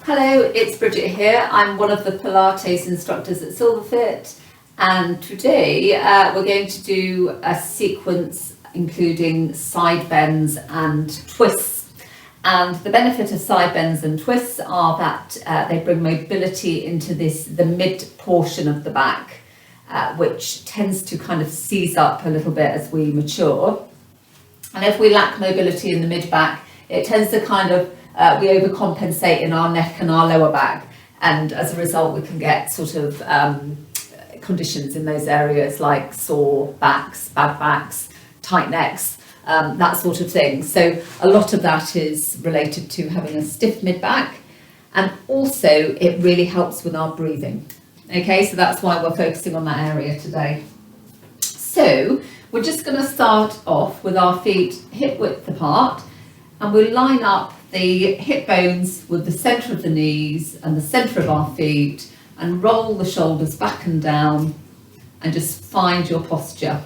Hello, it's Brigit here. I'm one of the Pilates instructors at Silverfit, and today we're going to do a sequence including side bends and twists. And the benefit of side bends and twists are that they bring mobility into the mid portion of the back, which tends to kind of seize up a little bit as we mature. And if we lack mobility in the mid back, it tends to kind of we overcompensate in our neck and our lower back, and as a result we can get sort of conditions in those areas like sore backs, bad backs, tight necks, that sort of thing. So a lot of that is related to having a stiff mid back, and also it really helps with our breathing. Okay, so that's why we're focusing on that area today. So we're just going to start off with our feet hip width apart, and we'll line up the hip bones with the centre of the knees and the centre of our feet, and roll the shoulders back and down and just find your posture.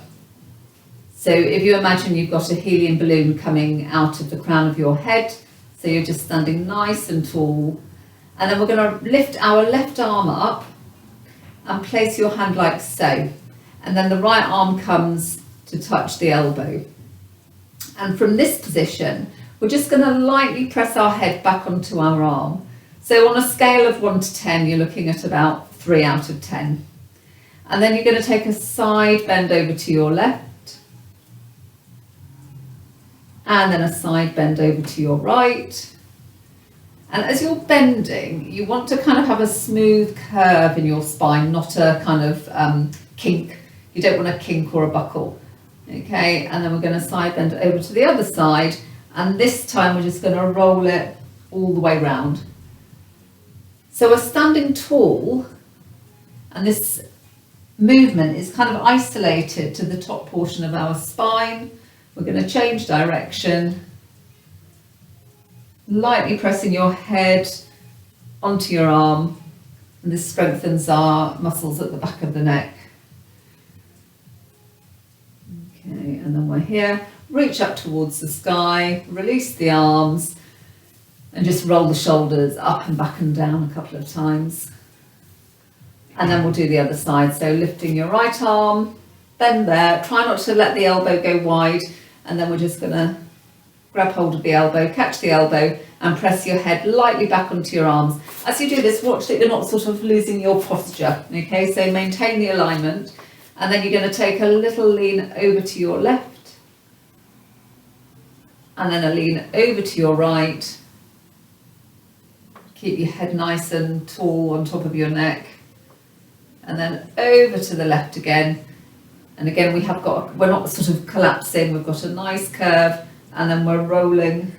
So if you imagine you've got a helium balloon coming out of the crown of your head, so you're just standing nice and tall, and then we're going to lift our left arm up and place your hand like so, and then the right arm comes to touch the elbow, and from this position we're just going to lightly press our head back onto our arm. So on a scale of 1 to 10, you're looking at about 3 out of 10. And then you're going to take a side bend over to your left, and then a side bend over to your right. And as you're bending, you want to kind of have a smooth curve in your spine, not a kind of kink. You don't want a kink or a buckle. Okay, and then we're going to side bend over to the other side. And this time we're just going to roll it all the way round. So we're standing tall, and this movement is kind of isolated to the top portion of our spine. We're going to change direction, lightly pressing your head onto your arm, and this strengthens our muscles at the back of the neck. Okay, and then we're here. Reach up towards the sky, release the arms, and just roll the shoulders up and back and down a couple of times. And then we'll do the other side. So lifting your right arm, bend there, try not to let the elbow go wide, and then we're just going to grab hold of the elbow, catch the elbow, and press your head lightly back onto your arms. As you do this, watch that you're not sort of losing your posture. Okay, so maintain the alignment, and then you're going to take a little lean over to your left, and then a lean over to your right. Keep your head nice and tall on top of your neck, and then over to the left again. And again, we're not sort of collapsing, we've got a nice curve, and then we're rolling.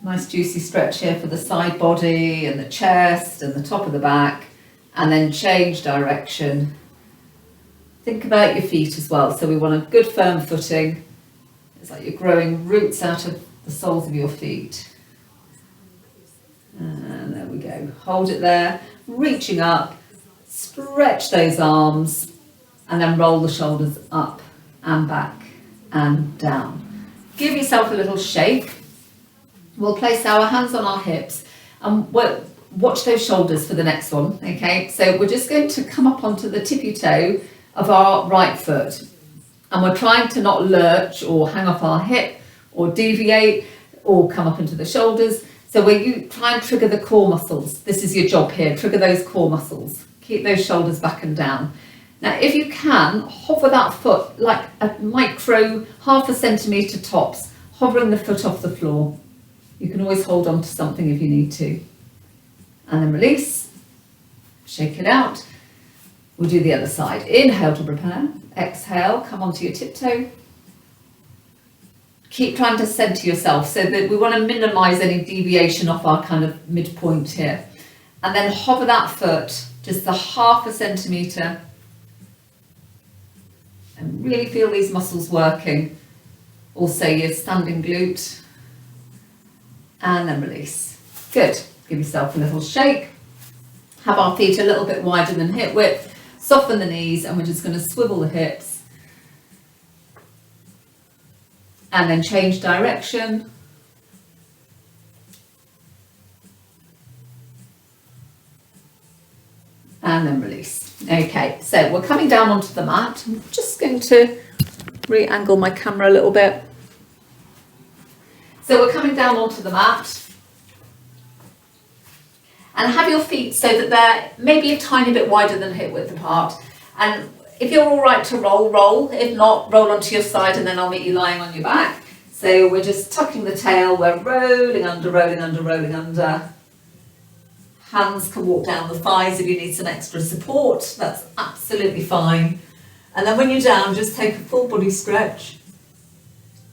Nice juicy stretch here for the side body and the chest and the top of the back, and then change direction. Think about your feet as well. So we want a good firm footing. It's like you're growing roots out of the soles of your feet. And there we go. Hold it there, reaching up, stretch those arms, and then roll the shoulders up and back and down. Give yourself a little shake. We'll place our hands on our hips and watch those shoulders for the next one. Okay, so we're just going to come up onto the tippy toe of our right foot, and we're trying to not lurch or hang off our hip or deviate or come up into the shoulders. So you try and trigger the core muscles. This is your job here, trigger those core muscles. Keep those shoulders back and down. Now if you can, hover that foot like a micro, 0.5 centimetre tops, hovering the foot off the floor. You can always hold on to something if you need to. And then release, shake it out. We'll do the other side. Inhale to prepare. Exhale, come onto your tiptoe. Keep trying to centre yourself so that we want to minimise any deviation off our kind of midpoint here. And then hover that foot just a 0.5 centimetre. And really feel these muscles working. Also your standing glute. And then release. Good. Give yourself a little shake. Have our feet a little bit wider than hip width. Soften the knees, and we're just going to swivel the hips. And then change direction. and then release. Okay, so we're coming down onto the mat. I'm just going to re-angle my camera a little bit. So we're coming down onto the mat. And have your feet so that they're maybe a tiny bit wider than hip width apart. And if you're all right to roll, roll. If not, roll onto your side and then I'll meet you lying on your back. So we're just tucking the tail, we're rolling under, rolling under, rolling under. Hands can walk down the thighs if you need some extra support, that's absolutely fine. And then when you're down, just take a full body stretch.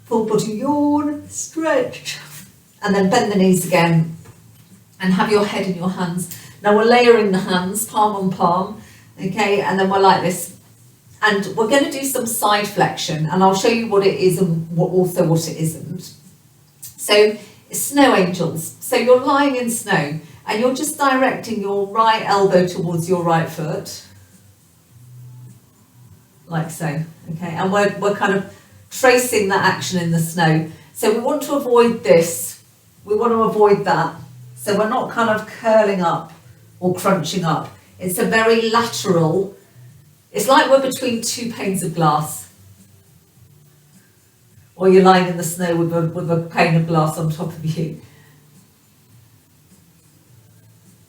Full body yawn, stretch. And then bend the knees again and have your head in your hands. Now we're layering the hands, palm on palm, okay, and then we're like this. And we're going to do some side flexion, and I'll show you what it is and also what it isn't. So, snow angels. So you're lying in snow, and you're just directing your right elbow towards your right foot, like so. Okay, and we're kind of tracing that action in the snow. So we want to avoid this. We want to avoid that. So we're not kind of curling up or crunching up. It's a very lateral. It's like we're between two panes of glass, or you're lying in the snow with a pane of glass on top of you,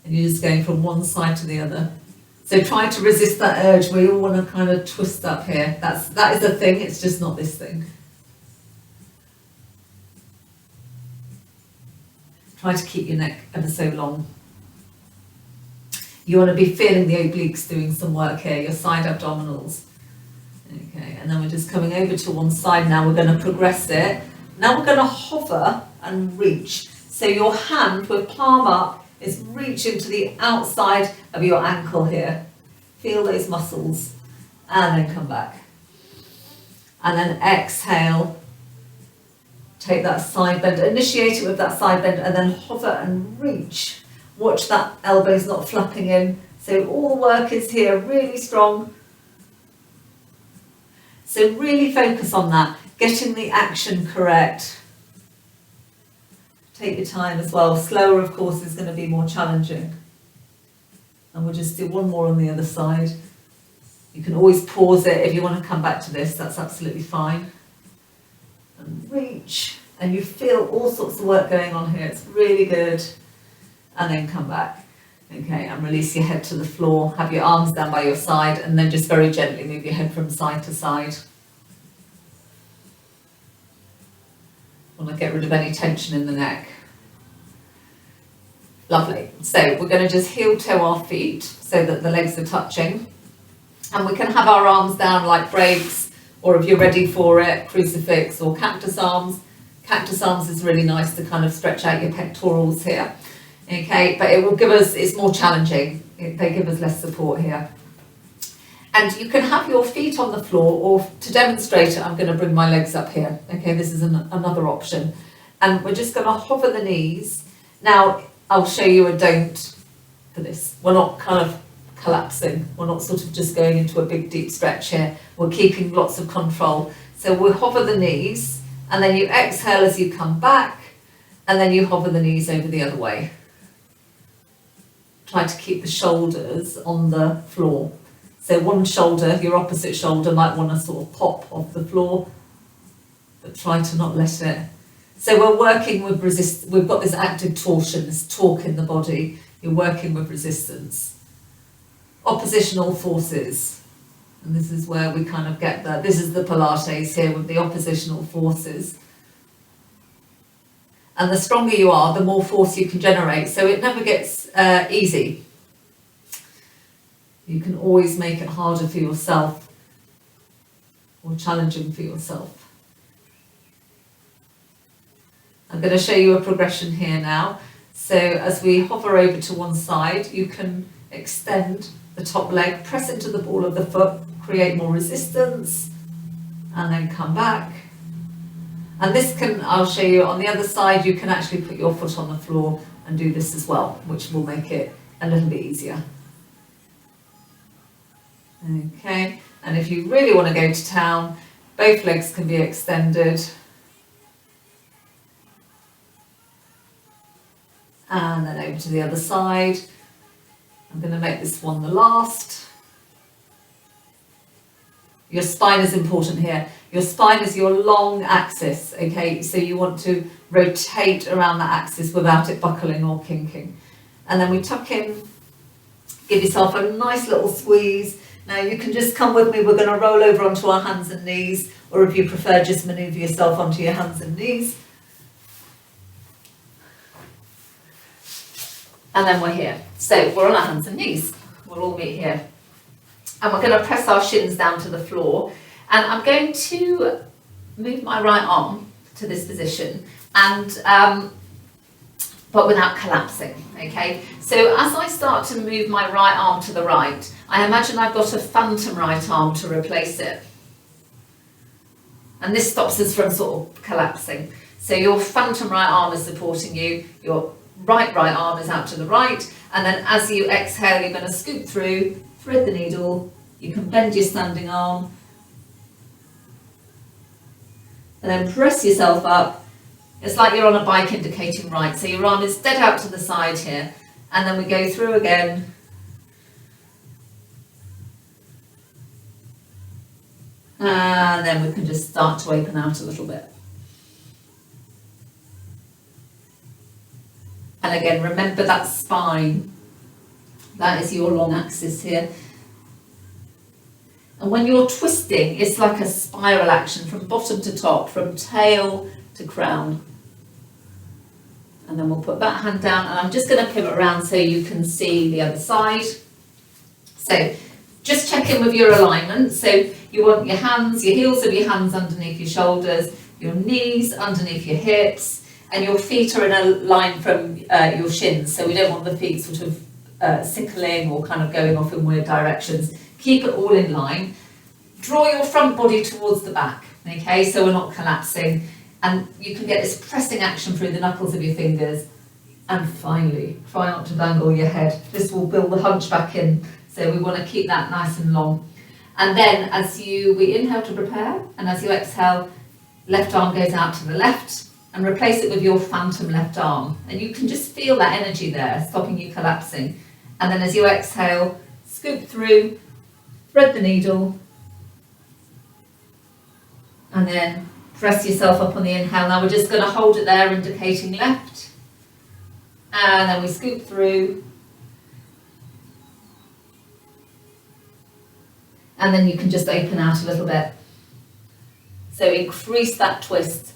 and you're just going from one side to the other. So try to resist that urge where you want to kind of twist up here. That is a thing. It's just not this thing. Try to keep your neck ever so long. You want to be feeling the obliques doing some work here, your side abdominals. Okay, and then we're just coming over to one side now. We're going to progress it. Now we're going to hover and reach. So your hand with palm up is reaching to the outside of your ankle here. Feel those muscles. And then come back. And then exhale. Take that side bend. Initiate it with that side bend and then hover and reach. Watch that elbows not flapping in. So all the work is here, really strong. So really focus on that, getting the action correct. Take your time as well. Slower, of course, is going to be more challenging. And we'll just do one more on the other side. You can always pause it if you want to come back to this, that's absolutely fine. And reach. And you feel all sorts of work going on here. It's really good. And then come back. Okay, and release your head to the floor. Have your arms down by your side and then just very gently move your head from side to side. Want to get rid of any tension in the neck. Lovely. So we're going to just heel toe our feet so that the legs are touching. And we can have our arms down like breaks, or if you're ready for it, crucifix or cactus arms. Cactus arms is really nice to kind of stretch out your pectorals here. Okay, but it will give us, it's more challenging. They give us less support here. And you can have your feet on the floor, or to demonstrate it, I'm going to bring my legs up here. Okay, this is another option. And we're just going to hover the knees. Now, I'll show you a don't for this. We're not kind of collapsing. We're not sort of just going into a big deep stretch here. We're keeping lots of control. So we'll hover the knees, and then you exhale as you come back, and then you hover the knees over the other way. Try to keep the shoulders on the floor. So one shoulder, your opposite shoulder, might want to sort of pop off the floor, but try to not let it. So we're working with we've got this active torsion, this torque in the body. You're working with resistance. Oppositional forces. And this is where we kind of get that. This is the Pilates here with the oppositional forces. And the stronger you are, the more force you can generate. So it never gets easy. You can always make it harder for yourself or challenging for yourself. I'm going to show you a progression here now. So as we hover over to one side, you can extend the top leg, press into the ball of the foot, create more resistance, and then come back. And this can, I'll show you on the other side, you can actually put your foot on the floor and do this as well, which will make it a little bit easier. Okay, and if you really want to go to town, both legs can be extended. And then over to the other side. I'm going to make this one the last. Your spine is important here. Your spine is your long axis, okay? So you want to rotate around that axis without it buckling or kinking. And then we tuck in, give yourself a nice little squeeze. Now you can just come with me, we're going to roll over onto our hands and knees, or if you prefer, just manoeuvre yourself onto your hands and knees. And then we're here. So we're on our hands and knees. We'll all meet here. And we're going to press our shins down to the floor. And I'm going to move my right arm to this position, and but without collapsing, okay? So as I start to move my right arm to the right, I imagine I've got a phantom right arm to replace it. And this stops us from sort of collapsing. So your phantom right arm is supporting you, your right arm is out to the right, and then as you exhale, you're going to scoop through, thread the needle, you can bend your standing arm, and then press yourself up. It's like you're on a bike indicating right, so your arm is dead out to the side here, and then we go through again. And then we can just start to open out a little bit. And again, remember that spine, that is your long axis here. And when you're twisting, it's like a spiral action from bottom to top, from tail to crown. And then we'll put that hand down, and I'm just going to pivot around so you can see the other side. So just check in with your alignment. So you want your hands, your heels of your hands underneath your shoulders, your knees underneath your hips, and your feet are in a line from your shins. So we don't want the feet sort of sickling or kind of going off in weird directions. Keep it all in line. Draw your front body towards the back, okay, so we're not collapsing. And you can get this pressing action through the knuckles of your fingers. And finally, try not to dangle your head. This will build the hunch back in. So we want to keep that nice and long. And then we inhale to prepare, and as you exhale, left arm goes out to the left, and replace it with your phantom left arm. And you can just feel that energy there, stopping you collapsing. And then as you exhale, scoop through, thread the needle, and then press yourself up on the inhale. Now we're just going to hold it there, indicating left. And then we scoop through. And then you can just open out a little bit. So increase that twist.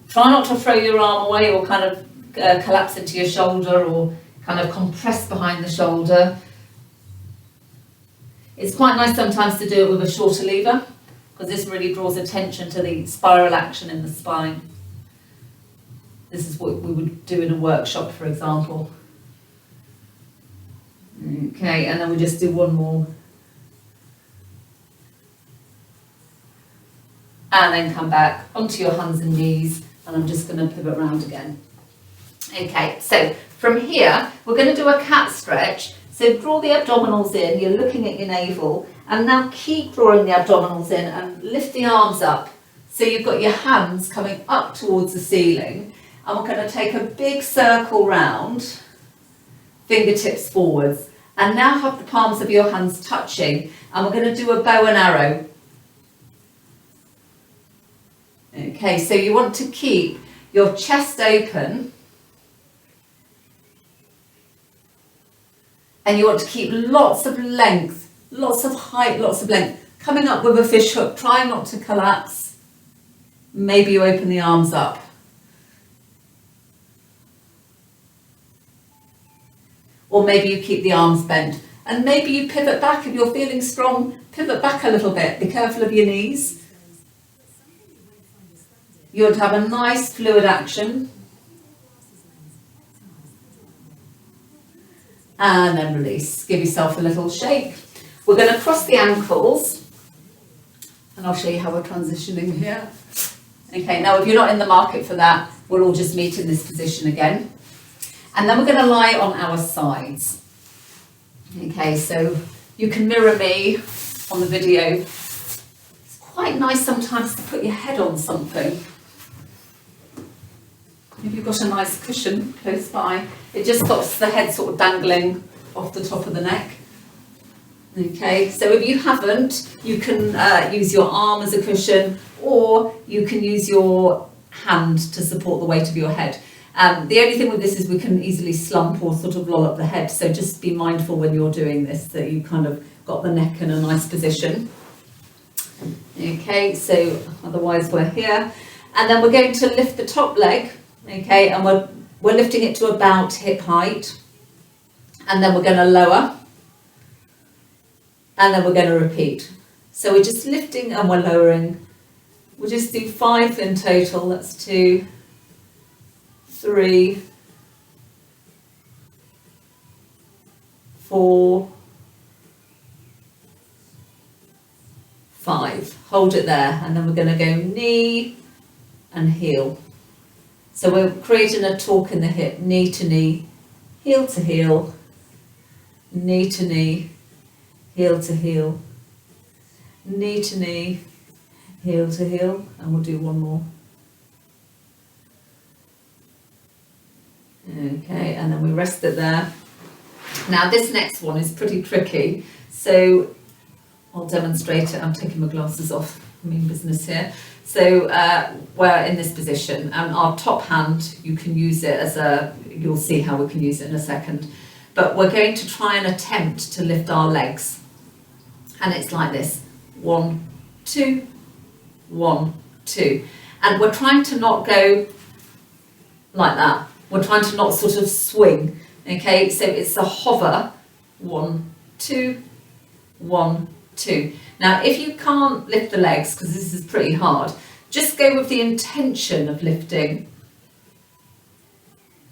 Try not to throw your arm away or kind of collapse into your shoulder or kind of compress behind the shoulder. It's quite nice sometimes to do it with a shorter lever, because this really draws attention to the spiral action in the spine. This is what we would do in a workshop, for example. Okay, and then we just do one more. And then come back onto your hands and knees, and I'm just going to pivot around again. Okay, so from here, we're going to do a cat stretch. So draw the abdominals in, you're looking at your navel, and now keep drawing the abdominals in and lift the arms up. So you've got your hands coming up towards the ceiling, and we're going to take a big circle round, fingertips forwards, and now have the palms of your hands touching, and we're going to do a bow and arrow. Okay, so you want to keep your chest open, and you want to keep lots of length, lots of height, lots of length. Coming up with a fish hook, try not to collapse. Maybe you open the arms up. Or maybe you keep the arms bent. And maybe you pivot back if you're feeling strong, pivot back a little bit. Be careful of your knees. You want to have a nice fluid action. And then release. Give yourself a little shake. We're going to cross the ankles. And I'll show you how we're transitioning here. Okay, now if you're not in the market for that, we'll all just meet in this position again. And then we're going to lie on our sides. Okay, so you can mirror me on the video. It's quite nice sometimes to put your head on something. If you've got a nice cushion close by, it just stops the head sort of dangling off the top of the neck. Okay, so if you haven't, you can use your arm as a cushion, or you can use your hand to support the weight of your head. The only thing with this is we can easily slump or sort of loll up the head, so just be mindful when you're doing this that you kind of got the neck in a nice position. Okay, so otherwise we're here, and then we're going to lift the top leg, okay, and we're lifting it to about hip height, and then we're going to lower, and then we're going to repeat. So we're just lifting and we're lowering. We'll just do 5 in total. That's 2, 3, 4, 5. Hold it there, and then we're going to go knee and heel. So we're creating a torque in the hip, knee to knee, heel to heel, knee to knee, heel to heel, knee to knee, heel to heel, and we'll do one more. Okay, and then we rest it there. Now this next one is pretty tricky, so I'll demonstrate it. I'm taking my glasses off, I mean business here. So we're in this position, and our top hand, you can use it as you'll see how we can use it in a second, but we're going to try and attempt to lift our legs. And it's like this, 1, 2, 1, 2. And we're trying to not go like that. We're trying to not sort of swing, okay? So it's a hover, 1, 2, 1, 2. Now, if you can't lift the legs, because this is pretty hard, just go with the intention of lifting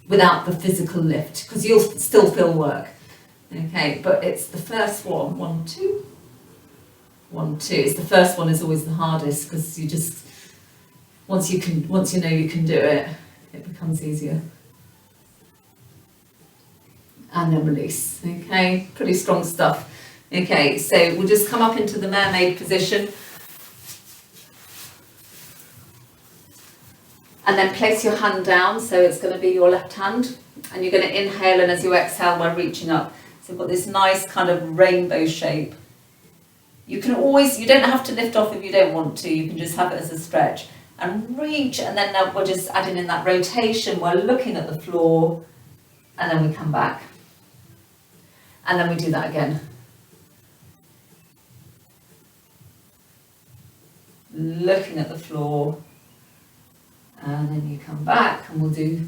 without the physical lift, because you'll still feel work, okay? But it's the first one, 1, 2, 1, 2. It's the first one is always the hardest, because you just, once you know you can do it, it becomes easier. And then release, okay? Pretty strong stuff. Okay, so we'll just come up into the mermaid position. And then place your hand down, so it's going to be your left hand. And you're going to inhale, and as you exhale, we're reaching up. So we've got this nice kind of rainbow shape. You can always, you don't have to lift off if you don't want to, you can just have it as a stretch. And reach, and then we're just adding in that rotation, we're looking at the floor, and then we come back. And then we do that again. Looking at the floor, and then you come back, and we'll do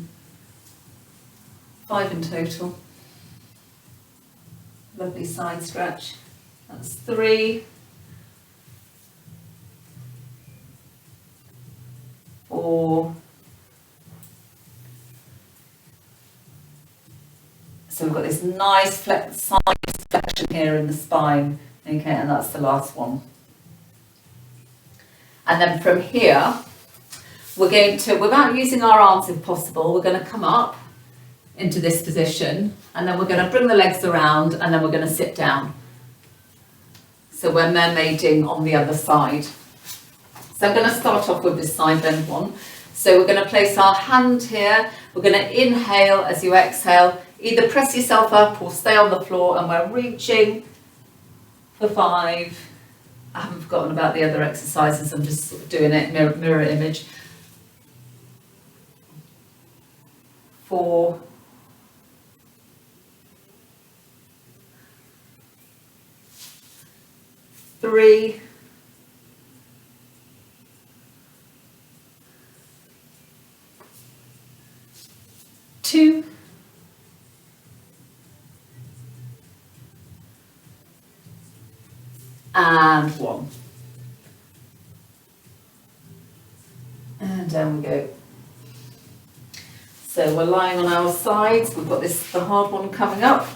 5 in total. Lovely side stretch. That's 3, 4. So we've got this nice side flexion here in the spine, okay, and that's the last one. And then from here, we're going to, without using our arms if possible, we're going to come up into this position, and then we're going to bring the legs around, and then we're going to sit down. So we're mermaiding on the other side. So I'm going to start off with this side bend one. So we're going to place our hand here, we're going to inhale as you exhale, either press yourself up or stay on the floor, and we're reaching for 5. I haven't forgotten about the other exercises, I'm just sort of doing it mirror image. 4, 3, 2, and 1. And down we go. So we're lying on our sides, we've got the hard one coming up.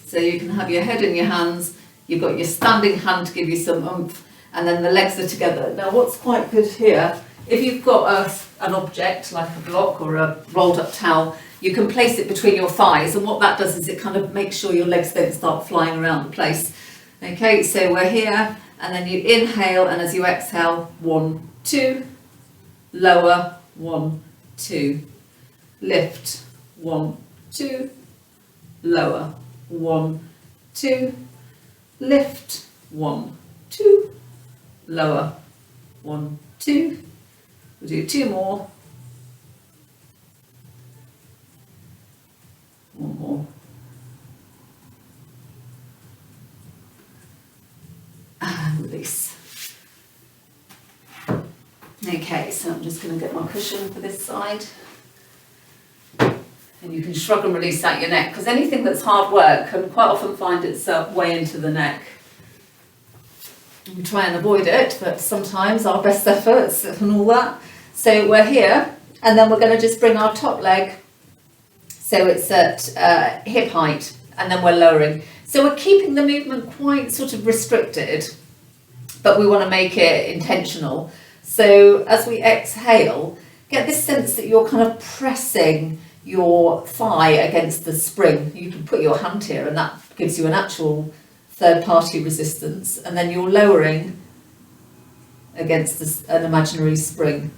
So you can have your head in your hands, you've got your standing hand to give you some oomph, and then the legs are together. Now what's quite good here, if you've got an object like a block or a rolled up towel, you can place it between your thighs, and what that does is it kind of makes sure your legs don't start flying around the place. Okay, so we're here, and then you inhale, and as you exhale, 1, 2, lower, 1, 2, lift, 1, 2, lower, 1, 2, lift, 1, 2, lower, 1, 2, we'll do 2 more, 1 more, and release. Okay, so I'm just going to get my cushion for this side. And you can shrug and release out your neck, because anything that's hard work can quite often find itself way into the neck. We try and avoid it, but sometimes our best efforts and all that. So we're here, and then we're going to just bring our top leg so it's at hip height, and then we're lowering. So we're keeping the movement quite sort of restricted, but we want to make it intentional. So as we exhale, get this sense that you're kind of pressing your thigh against the spring. You can put your hand here, and that gives you an actual third-party resistance, and then you're lowering against an imaginary spring.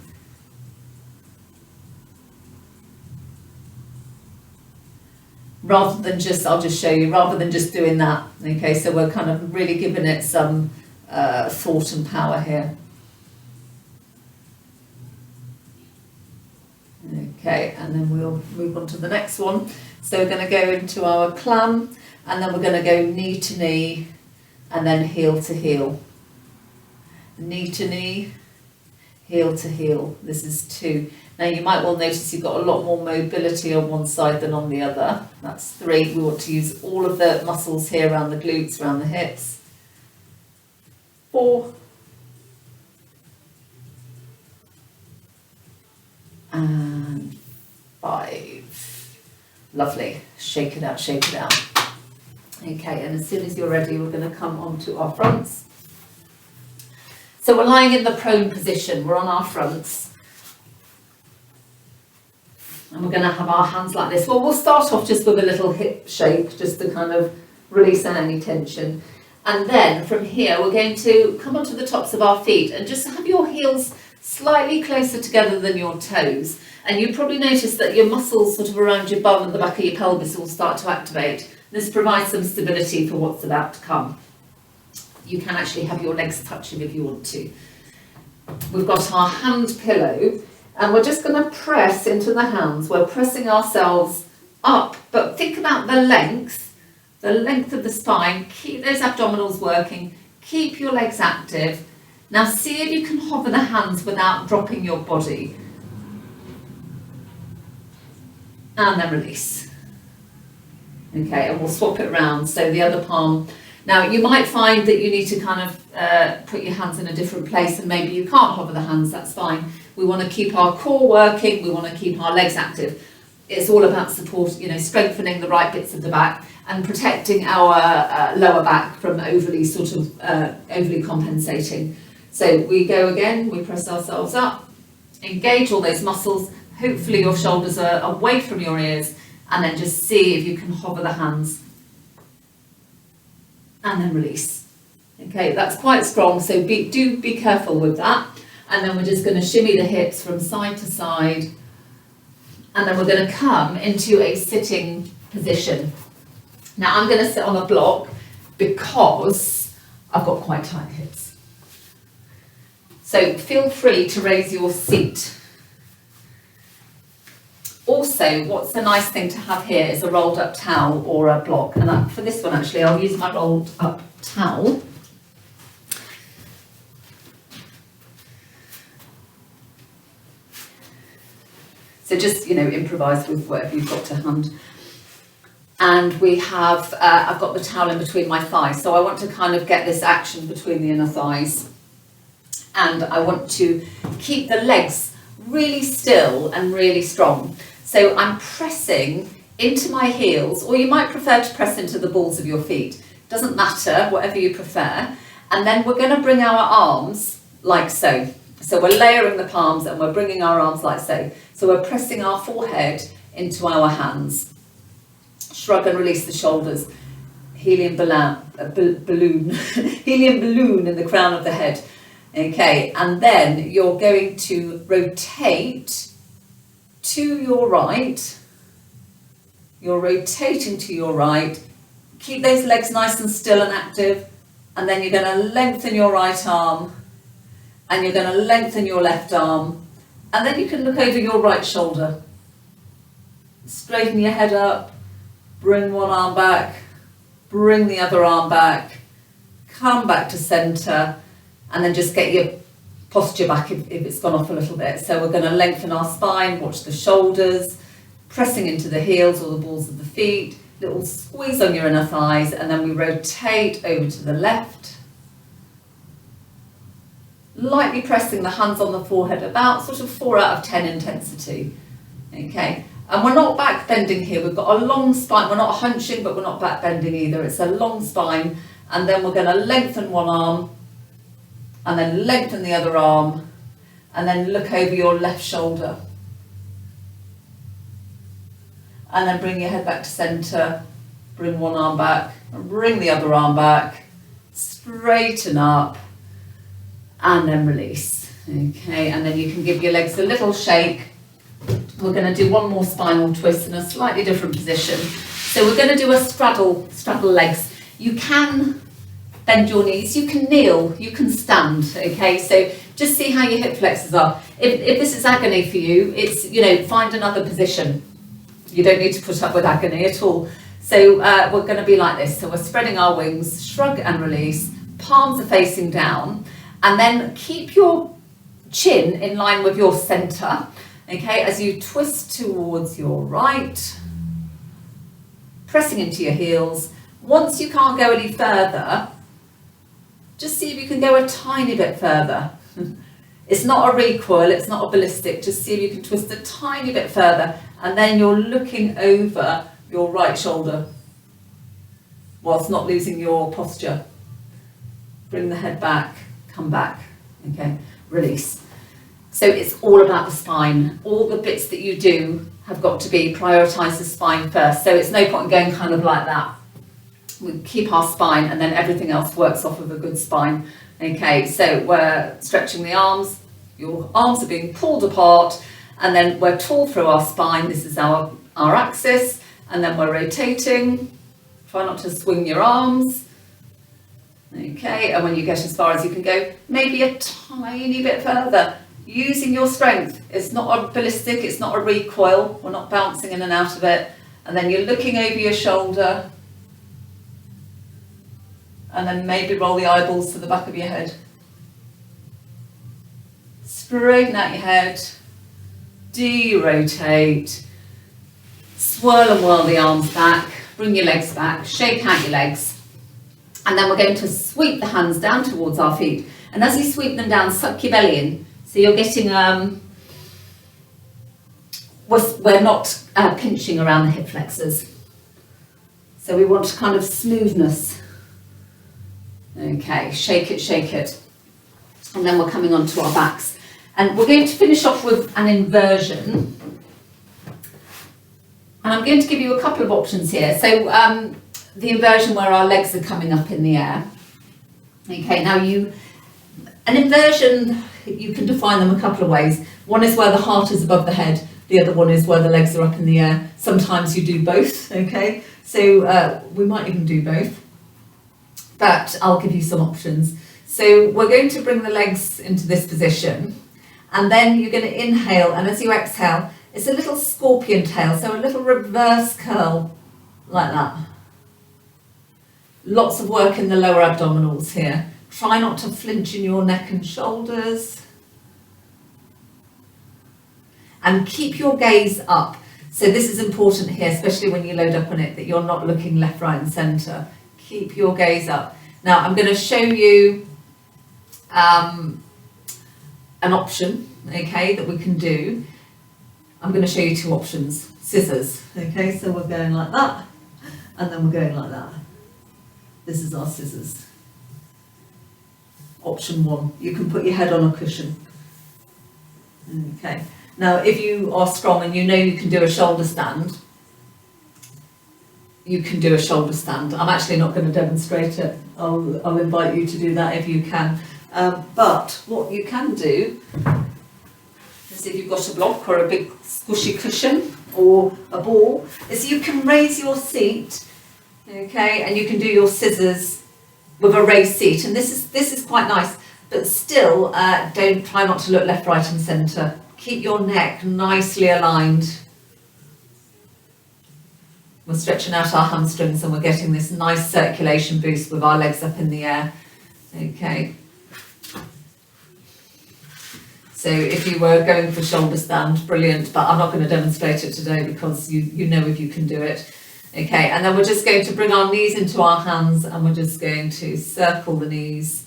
Rather than just, I'll just show you, rather than just doing that. Okay, so we're kind of really giving it some thought and power here. Okay, and then we'll move on to the next one. So we're going to go into our clam, and then we're going to go knee to knee, and then heel to heel. Knee to knee, heel to heel. This is 2. Now you might well notice you've got a lot more mobility on one side than on the other. That's 3. We want to use all of the muscles here around the glutes, around the hips. 4. And 5. Lovely. Shake it out, shake it out. Okay, and as soon as you're ready, we're going to come onto our fronts. So we're lying in the prone position. We're on our fronts. And we're going to have our hands like this. Well, we'll start off just with a little hip shake, just to kind of release any tension. And then from here, we're going to come onto the tops of our feet and just have your heels slightly closer together than your toes, and you probably notice that your muscles sort of around your bum and the back of your pelvis will start to activate. This provides some stability for what's about to come. You can actually have your legs touching if you want to. We've got our hand pillow, and we're just going to press into the hands. We're pressing ourselves up, but think about the length of the spine. Keep those abdominals working, keep your legs active. Now see if you can hover the hands without dropping your body. And then release. Okay, and we'll swap it around. So the other palm. Now you might find that you need to kind of put your hands in a different place, and maybe you can't hover the hands, that's fine. We want to keep our core working, we want to keep our legs active. It's all about support, strengthening the right bits of the back and protecting our lower back from overly compensating. So we go again, we press ourselves up, engage all those muscles. Hopefully your shoulders are away from your ears, and then just see if you can hover the hands. And then release. Okay, that's quite strong, so do be careful with that. And then we're just going to shimmy the hips from side to side. And then we're going to come into a sitting position. Now I'm going to sit on a block because I've got quite tight hips. So feel free to raise your seat. Also, what's a nice thing to have here is a rolled up towel or a block. And for this one actually, I'll use my rolled up towel. So just, improvise with whatever you've got to hand. And we have, I've got the towel in between my thighs. So I want to kind of get this action between the inner thighs. And I want to keep the legs really still and really strong. So I'm pressing into my heels, or you might prefer to press into the balls of your feet. Doesn't matter, whatever you prefer. And then we're going to bring our arms like so. So we're layering the palms and we're bringing our arms like so. So we're pressing our forehead into our hands. Shrug and release the shoulders. Helium balloon, helium balloon in the crown of the head. Okay, and then you're going to rotate to your right you're rotating to your right. Keep those legs nice and still and active, and then you're going to lengthen your right arm, and you're going to lengthen your left arm, and then you can look over your right shoulder. Straighten your head up, bring one arm back, bring the other arm back, come back to centre, and then just get your posture back if it's gone off a little bit. So we're going to lengthen our spine, watch the shoulders, pressing into the heels or the balls of the feet, little squeeze on your inner thighs, and then we rotate over to the left. Lightly pressing the hands on the forehead, about sort of 4 out of 10 intensity. Okay, and we're not back bending here, we've got a long spine, we're not hunching but we're not back bending either, it's a long spine, and then we're going to lengthen one arm, and then lengthen the other arm, and then look over your left shoulder. And then bring your head back to centre, bring one arm back, and bring the other arm back, straighten up, and then release. Okay, and then you can give your legs a little shake. We're going to do one more spinal twist in a slightly different position. So we're going to do a straddle legs. You can bend your knees, you can kneel, you can stand, okay? So just see how your hip flexors are. If this is agony for you, it's, you know, find another position. You don't need to put up with agony at all. So we're going to be like this. So we're spreading our wings, shrug and release, palms are facing down, and then keep your chin in line with your centre, okay, as you twist towards your right, pressing into your heels. Once you can't go any further, just see if you can go a tiny bit further. It's not a recoil, it's not a ballistic, just see if you can twist a tiny bit further, and then you're looking over your right shoulder whilst not losing your posture. Bring the head back, come back, okay, release. So it's all about the spine. All the bits that you do have got to be prioritise the spine first, so it's no point in going kind of like that. We keep our spine and then everything else works off of a good spine. Okay, so we're stretching the arms, your arms are being pulled apart, and then we're tall through our spine. This is our axis, and then we're rotating. Try not to swing your arms. Okay, and when you get as far as you can go, maybe a tiny bit further, using your strength. It's not a ballistic, it's not a recoil, we're not bouncing in and out of it. And then you're looking over your shoulder, and then maybe roll the eyeballs to the back of your head. Straighten out your head, de-rotate, swirl and whirl the arms back, bring your legs back, shake out your legs, and then we're going to sweep the hands down towards our feet. And as you sweep them down, suck your belly in, so you're getting, we're not pinching around the hip flexors. So we want kind of smoothness. Okay, shake it, and then we're coming on to our backs, and we're going to finish off with an inversion, and I'm going to give you a couple of options here. So the inversion where our legs are coming up in the air. Okay, now an inversion, you can define them a couple of ways. One is where the heart is above the head, the other one is where the legs are up in the air. Sometimes you do both, okay, so we might even do both. But I'll give you some options. So we're going to bring the legs into this position, and then you're going to inhale, and as you exhale, it's a little scorpion tail, so a little reverse curl like that. Lots of work in the lower abdominals here. Try not to flinch in your neck and shoulders. And keep your gaze up. So this is important here, especially when you load up on it, that you're not looking left, right and centre. Keep your gaze up. Now I'm going to show you an option, okay, that we can do. I'm going to show you two options. Scissors, okay, so we're going like that, and then we're going like that. This is our scissors. Option one, you can put your head on a cushion. Okay, now if you are strong and you know you can do a shoulder stand, you can do a shoulder stand. I'm actually not going to demonstrate it. I'll invite you to do that if you can. But what you can do as if you've got a block or a big squishy cushion or a ball, is you can raise your seat, okay, and you can do your scissors with a raised seat, and this is quite nice, but still don't try not to look left, right and centre. Keep your neck nicely aligned. We're stretching out our hamstrings and we're getting this nice circulation boost with our legs up in the air. Okay. So if you were going for shoulder stand, brilliant, but I'm not going to demonstrate it today because you know if you can do it. Okay, and then we're just going to bring our knees into our hands and we're just going to circle the knees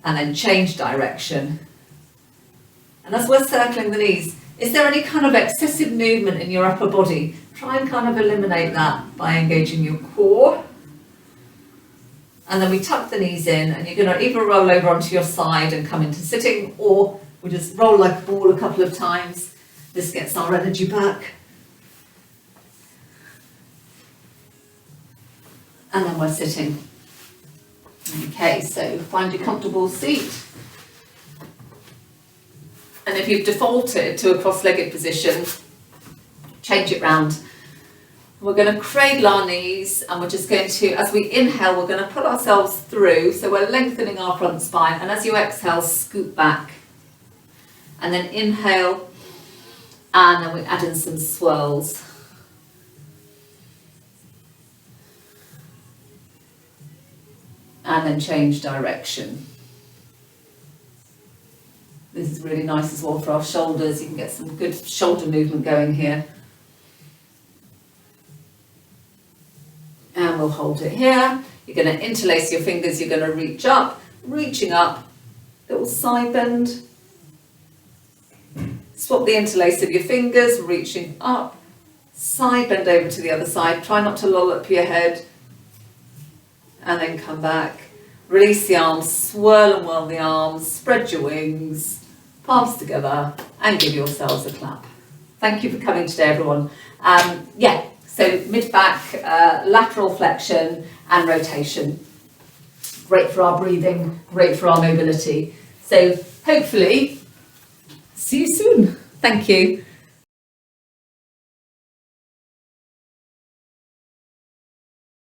and then change direction. And as we're circling the knees, is there any kind of excessive movement in your upper body? Try and kind of eliminate that by engaging your core. And then we tuck the knees in and you're going to either roll over onto your side and come into sitting, or we just roll like a ball a couple of times. This gets our energy back. And then we're sitting. Okay, so find your comfortable seat. And if you've defaulted to a cross-legged position, change it round. We're going to cradle our knees and we're just going to, as we inhale, we're going to pull ourselves through. So we're lengthening our front spine, and as you exhale, scoot back. And then inhale, and then we add in some swirls. And then change direction. This is really nice as well for our shoulders. You can get some good shoulder movement going here. And we'll hold it here. You're going to interlace your fingers. You're going to reach up, reaching up, little side bend. Swap the interlace of your fingers, reaching up, side bend over to the other side. Try not to loll up your head. And then come back. Release the arms, swirl and whirl the arms, spread your wings, palms together, and give yourselves a clap. Thank you for coming today, everyone. So mid-back, lateral flexion and rotation. Great for our breathing, great for our mobility. So hopefully, see you soon. Thank you.